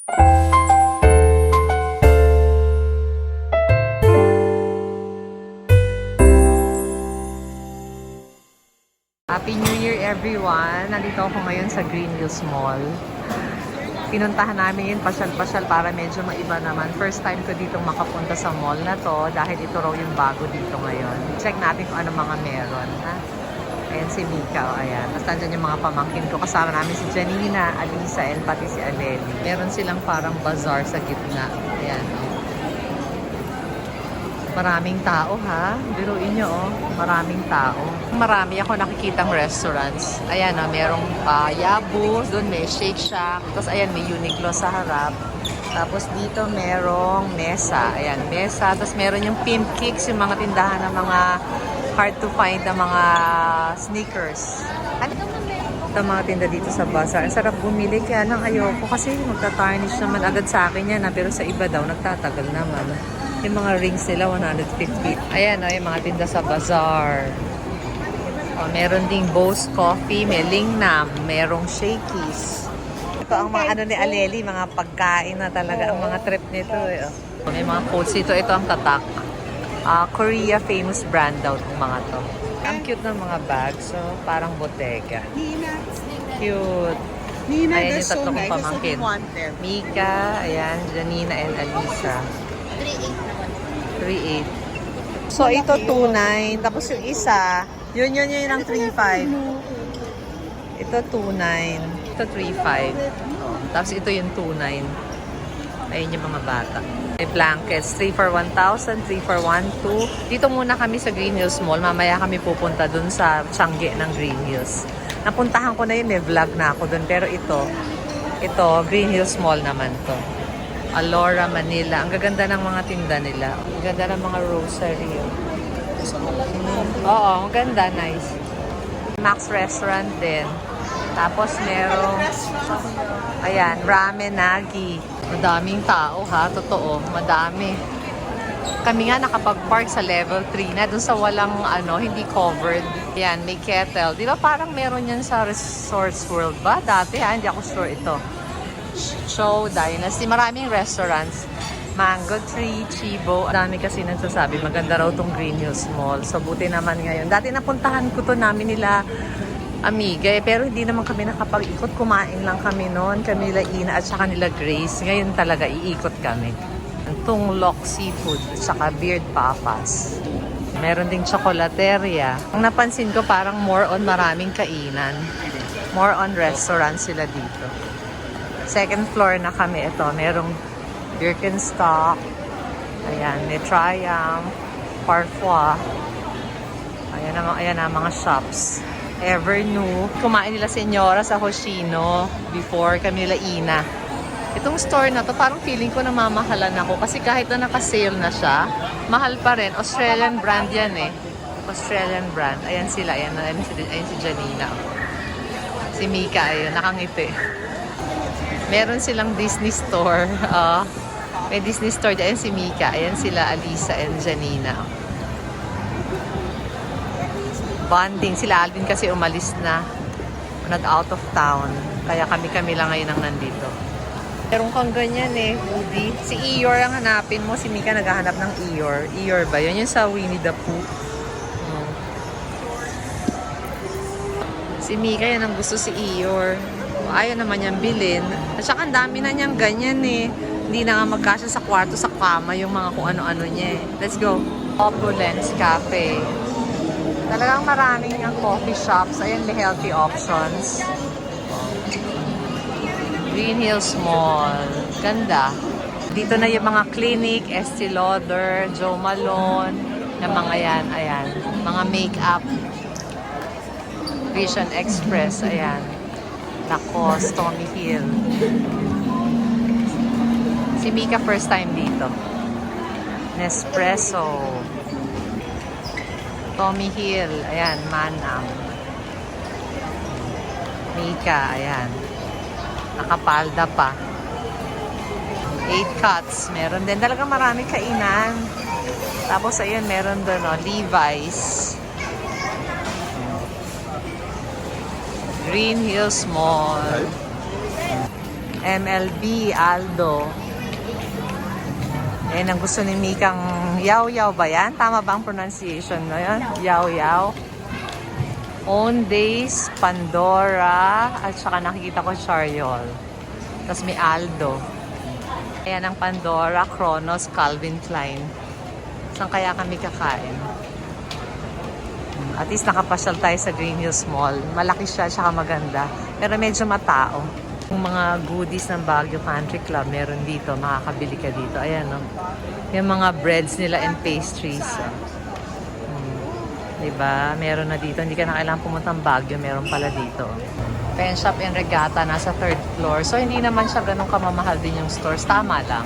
Happy New Year everyone! Nandito ako ngayon sa Green Hills Mall. Pinuntahan namin yun pasyal-pasyal para medyo maiba naman. First time ko dito makapunta sa mall na to dahil ito raw yung bago dito ngayon. Check natin kung ano mga meron. Ha? Ayan si Mika, o ayan. Tapos nandyan yung mga pamangkin ko. Kasama namin si Janina, Alisa, and pati si Aleli. Meron silang parang bazaar sa gitna. Ayan, o. Maraming tao ha. Biruin nyo maraming tao. Marami ako nakikitang restaurants. Ayan merong Yabu. Doon may Shake Shack. Tapos ayan may Uniqlo sa harap. Tapos dito merong Mesa. Ayan Mesa. Tapos meron yung Pimp Kicks. Yung mga tindahan ng mga hard to find na mga sneakers. Ito mga tinda dito sa bazaar. Ang sarap bumili kaya lang ayoko kasi magta-tarnish naman agad sa akin yan. Pero sa iba daw nagtatagal naman. Yung mga rings nila, 150. Ayan, yung mga tinda sa bazaar. Meron ding Bose Coffee, may Lingnam, merong Shakey's. Ito ang mga ano ni Aleli, mga pagkain na talaga ang mga trip nito. May mga quotes dito. Ito ang tatak. Korea famous brand daw itong mga to. Ang cute ng mga bags. So, parang bottega. Cute. Ayan yung tatlo kong pamangkin. Mika, ayan, Janina and Alisa. 3.8. So, ito 2.9. Tapos yung isa, yun ang 3.5. Ito 2.9. Ito 3.5. Tapos ito yung 2.9. Ayun yung mga bata. May blankets. 3 for 1,000, 3 for 1,2. Dito muna kami sa Green Hills Mall. Mamaya kami pupunta dun sa Changi ng Green Hills. Napuntahan ko na yun. May vlog na ako dun. Pero ito Green Hills Mall naman to. Alora, Manila. Ang gaganda ng mga tinda nila. Ang ganda ng mga rosary. Oo, ang ganda. Nice. Max Restaurant din. Tapos merong ayan, Ramen Nagi. Madaming tao ha. Totoo. Madami. Kami nga nakapag-park sa level 3 na. Dun sa walang hindi covered. Ayan, may kettle. Di ba parang meron yan sa Resorts World ba? Dati hindi ako sure ito. Show Dynasty. Maraming restaurants. Mango Tree, Chibo. Dami kasi nagsasabi. Maganda raw tong Green Hills Mall. So, buti naman ngayon. Dati napuntahan ko to namin nila Amiga. Pero hindi naman kami nakapag-ikot. Kumain lang kami noon. Kami nila Ina at saka nila Grace. Ngayon talaga iikot kami. Tunglok Seafood at saka Beard Papas. Meron ding chocolateria. Ang napansin ko parang more on maraming kainan. More on restaurants sila dito. Second floor na kami. Ito, merong Birkenstock. Ayan, may Triumph, Parfois. Ayan ang mga shops. Evernew. Kumain nila Senyora sa Hoshino before kami nila Ina. Itong store na to, parang feeling ko namamahalan ako kasi kahit na naka-sale na siya, mahal pa rin. Australian brand yan Australian brand. Ayan sila. Ayan si Janina. Si Mika, ayun, nakangiti. Meron silang Disney store. May Disney store dyan. Ayan si Mika. Ayan sila Alisa and Janina. Bonding. Sila Alvin kasi umalis na. Out of town. Kaya kami lang ngayon ang nandito. Meron kang ganyan Woody. Si Eeyore ang hanapin mo. Si Mika naghahanap ng Eeyore. Eeyore ba? Yan yung sa Winnie the Pooh. Si Mika yan ang gusto si Eeyore. Ayaw naman niyang bilhin. At saka ang dami na niyang ganyan Hindi na nga magkasya sa kwarto, sa kama, yung mga kung ano-ano niya Let's go. Opulence Cafe. Talagang maraming ang coffee shops. Ayan, may healthy options. Green Hills Mall. Ganda. Dito na yung mga clinic, Estee Lauder, Jo Malone, na mga yan, ayan. Mga makeup. Vision Express, ayan. Lacoste, Tommy Hill. Si Mika first time dito. Nespresso. Tommy Hill, ayan, Manam. Mika, ayan. Nakapalda pa. 8 cuts, meron din. Talagang marami kainan. Tapos, ayun, meron doon, Levi's. Green Hills Mall. MLB, Aldo. Ayan ang gusto ni Mikang Yaw-Yaw ba yan? Tama ba ang pronunciation na yan? Yaw-Yaw. Owndays, Pandora, at saka nakikita ko Chariol. Tapos may Aldo. Ayan ang Pandora, Kronos, Calvin Klein. Saan kaya kami kakain? At least nakapasyal tayo sa Green Hills Mall. Malaki siya, tsaka maganda. Pero medyo matao. Yung mga goodies ng Baguio Country Club, meron dito. Makakabili ka dito. Ayan, no? Yung mga breads nila and pastries. Diba? Meron na dito. Hindi ka na kailangan pumuntang Baguio. Meron pala dito. Pen Shop and Regatta, nasa 3rd floor. So, hindi naman siya ganun kamamahal din yung stores. Tama lang.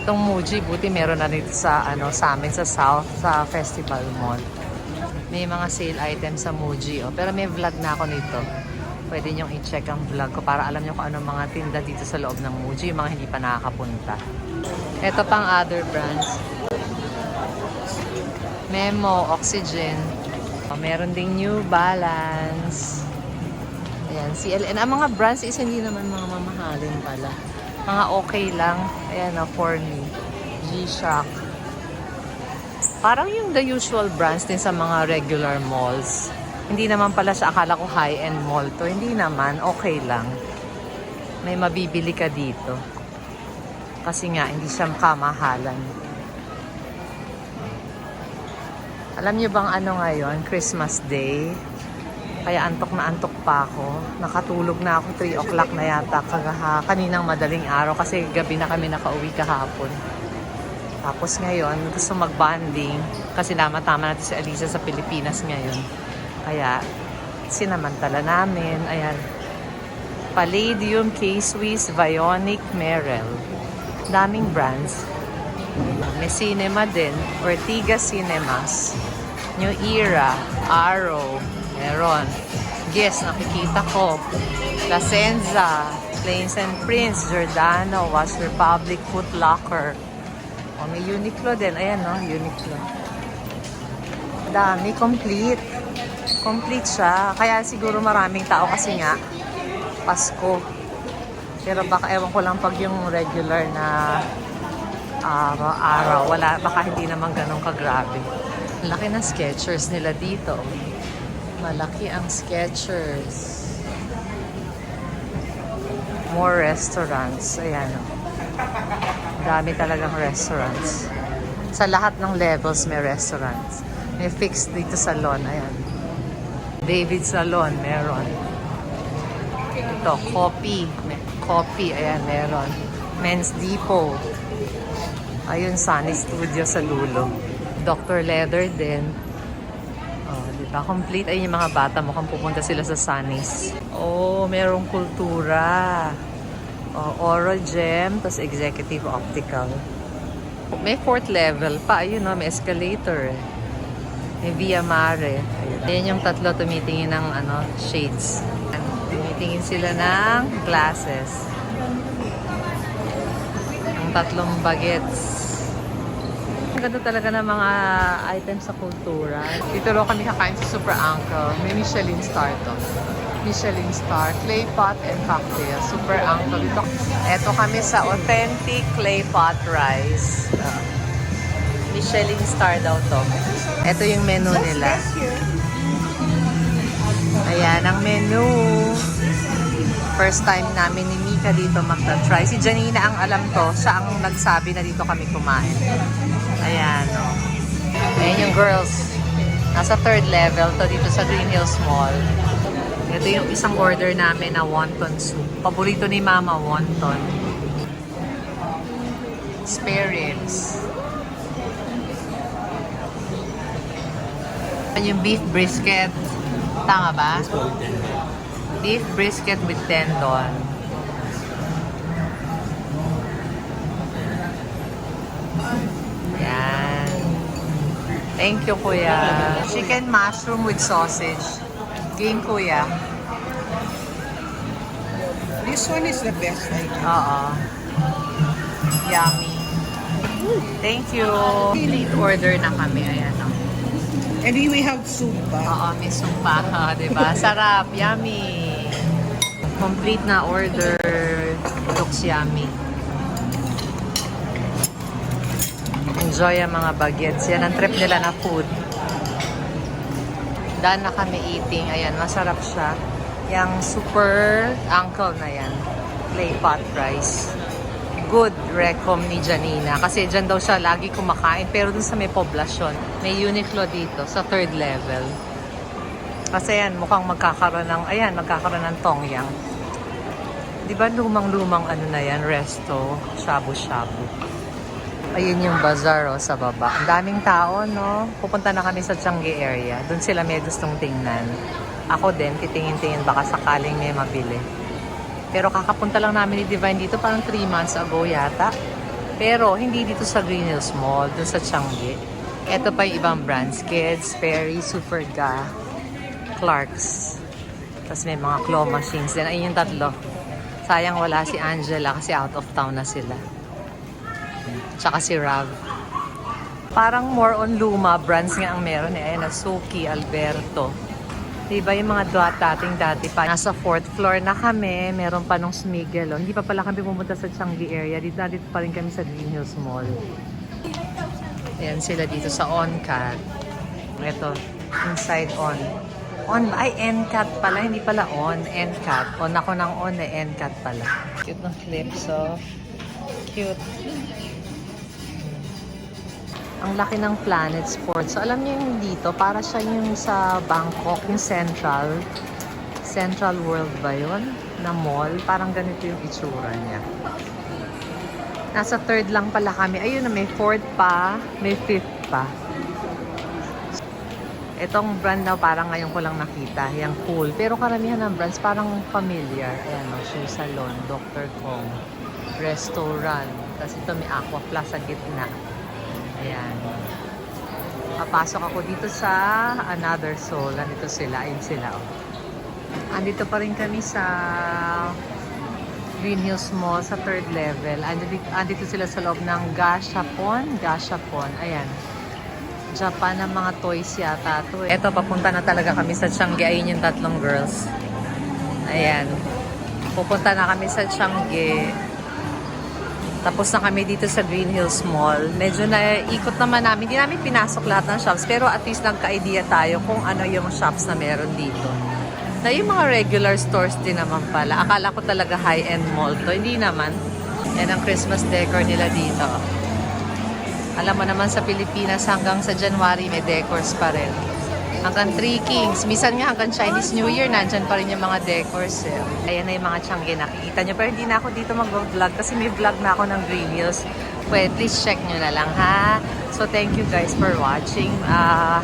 Itong Muji, buti meron na dito sa, sa amin, sa South, sa Festival Mall. May mga sale items sa Muji. Oh. Pero may vlog na ako nito. Pwede nyo i-check ang vlog ko para alam nyo kung anong mga tinda dito sa loob ng Muji. Yung mga hindi pa nakakapunta. Ito pang other brands. Memo, Oxygen. Oh, meron ding New Balance. Ayan, CLN. Ang mga brands is hindi naman mga mamahalin pala. Mga okay lang. Ayan, for me. G-Shock. Parang yung the usual brands din sa mga regular malls. Hindi naman pala siya, akala ko high-end mall to. Hindi naman, okay lang. May mabibili ka dito. Kasi nga, hindi siya kamahalan. Alam niyo bang ano ngayon? Christmas Day. Kaya antok na antok pa ako. Nakatulog na ako 3 o'clock na yata kaninang madaling araw kasi gabi na kami nakauwi kahapon. Tapos ngayon, gusto mag-bonding kasi tama natin si Alisa sa Pilipinas ngayon. Kaya, sinamantala namin. Ayan. Palladium, K-Swiss, Vionic, Merrell. Daming brands. May cinema din. Ortigas Cinemas. New Era, Arrow. Meron. Guess, nakikita ko. La Senza, Plains and Prince, Giordano, Was Republic, Foot Locker. O, may Uniqlo din. Ayan, no? Uniqlo. Dami. Complete. Complete siya. Kaya siguro maraming tao kasi nga Pasko. Pero baka ewan ko lang pag yung regular na araw. Wala. Baka hindi naman ganun kagrabe. Laki ng Skechers nila dito. Malaki ang Skechers. More restaurants. Ayan, no? Dami talagang restaurants. Sa lahat ng levels may restaurants. May fixed dito salon. Ayan. David Salon, meron. Ito, coffee. Coffee, ayan, meron. Men's Depot. Ayun, Sunny Studio sa Lulo. Dr. Leather din. Oh, diba? Complete. Ayun yung mga bata. Mukhang pupunta sila sa Sunny's. Oh, merong kultura. Oro Gem, tapos Executive Optical. May 4th level pa. Ayun, no? May escalator. May Via Mare. Ayun. Ayan yung tatlo tumitingin ng shades. Tumitingin sila ng glasses. Ang tatlong bagets. Ang ganda talaga ng mga items sa kultura. Dito rin kami kakain sa Super Uncle. May Michelin star to. Michelin star, clay pot and cocktail. Super Uncle. Dito. Eto kami sa authentic clay pot rice. Michelin star daw to. Ito yung menu nila. Ayan ang menu. First time namin ni Mika dito magta-try. Si Janina ang alam to. Siya ang nagsabi na dito kami kumain. Ayan, o. Ayan yung girls. Nasa 3rd level to dito sa Green Hills Mall. Ito yung isang order namin na wonton soup. Paborito ni Mama, wonton. Spare ribs. Yung beef brisket. Tama ba? Beef brisket with tendon. Yan. Thank you, Kuya. Chicken mushroom with sausage. Game, Kuya. This one is the best, I think. Oo. Yummy. Thank you. Late order na kami. Ayan, o. And we have soup pa. Oo, may sumpa ka, diba? Sarap, yummy. Complete na order. Looks yummy. Enjoy ang mga bagets. Yan ang trip nila na food. Daan na kami eating. Ayan, masarap siya. Yung super uncle na yan. Clay pot rice. Good recom ni Janina. Kasi dyan daw siya lagi kumakain. Pero dun sa may poblasyon, may Uniqlo dito sa 3rd level. Kasi yan, mukhang magkakaroon ng Tongyang. Di ba lumang-lumang ano na yan, resto, shabu-shabu. Ayun yung bazaar sa baba. Ang daming tao, no? Pupunta na kami sa Changi area. Doon sila may gustong tingnan. Ako din, titingin-tingin baka sakaling may mabili. Pero kakapunta lang namin ni Divine dito parang 3 months ago yata. Pero hindi dito sa Green Hills Mall, doon sa Changi. Ito pa yung ibang brands. Kids, Perry, Superga, Clarks. Tapos may mga claw machines din. Ayun yung tatlo. Sayang wala si Angela kasi out of town na sila. Tsaka si Rav. Parang more on luma brands nga ang meron eh. Ayan na, Suki, Alberto. Diba yung mga dati pa. Nasa 4th floor na kami. Meron pa nung Smigel. Hindi pa pala kami pumunta sa Changi area. Dito pa rin kami sa Green Hills Mall. Ayan sila dito sa OnCat. Ito, inside on. Ay, NCAT pala. Hindi pala on. NCAT. On ako ng on eh. NCAT pala. Cute ng clips, so cute. Ang laki ng Planet Sports. So, alam niyo yung dito, para siya yung sa Bangkok, yung Central World ba yun? Na mall. Parang ganito yung itsura niya. Nasa 3rd lang pala kami. Ayun na, may 4th pa, may 5th pa. Itong brand na parang ngayon ko lang nakita. Yung cool. Pero karamihan ng brands parang familiar. Ayan o, Shoe Salon, Dr. Kong, Restaurant. Tapos ito may Aqua Plus sa gitna. Ayan. Papasok ako dito sa Another Soul. Andito sila. Ayun sila. Oh. Andito pa rin kami sa Green Hills Mall sa 3rd level. Andito sila sa loob ng Gashapon. Ayan. Japan ng mga toys yata to eh. Eto, papunta na talaga kami sa Changi. Ayun yung tatlong girls. Ayan. Pupunta na kami sa Changi. Tapos na kami dito sa Green Hills Mall. Medyo naikot naman namin. Hindi namin pinasok lahat ng shops. Pero at least nagka-idea tayo kung ano yung shops na meron dito. Na yung mga regular stores din naman pala. Akala ko talaga high-end mall to. Hindi naman. Yan ang Christmas decor nila dito. Alam mo naman sa Pilipinas hanggang sa January may decors pa rin. Hanggang 3 Kings. Minsan nga hanggang Chinese New Year, nandyan pa rin yung mga decors. Eh. Ayan na yung mga Changi nakikita nyo. Pero hindi na ako dito mag-vlog kasi may vlog na ako ng Green Hills. Pwede, please check nyo na lang ha. So thank you guys for watching.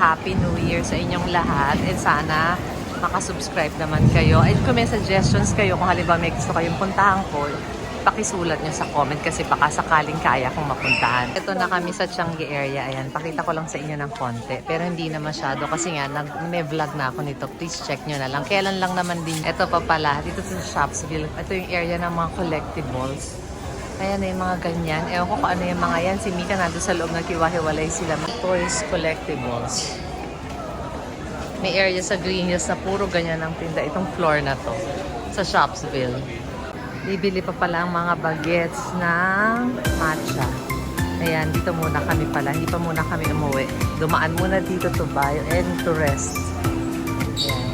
Happy New Year sa inyong lahat. And sana makasubscribe naman kayo. And kung may suggestions kayo, kung halimbawa may gusto kayong puntahan ko, pakisulat nyo sa comment kasi baka sakaling kaya kong mapuntahan. Ito na kami sa Changi area. Ayan, pakita ko lang sa inyo ng konti. Pero hindi na masyado kasi nga, may vlog na ako nito. Please check nyo na lang. Kailan lang naman din. Ito pa pala, dito sa Shopsville. Ito yung area ng mga collectibles. Ayan na yung mga ganyan. Ewan ko kung ano yung mga yan. Si Mika nandun sa loob, nagkiwahiwalay sila. Toys collectibles. May area sa Green Hills na puro ganyan ang tinda. Itong floor na to sa Shopsville. Bibili pa pala ang mga bagets ng matcha. Ayan, dito muna kami pala. Hindi pa muna kami umuwi. Dumaan muna dito to buy and to rest. Ayan.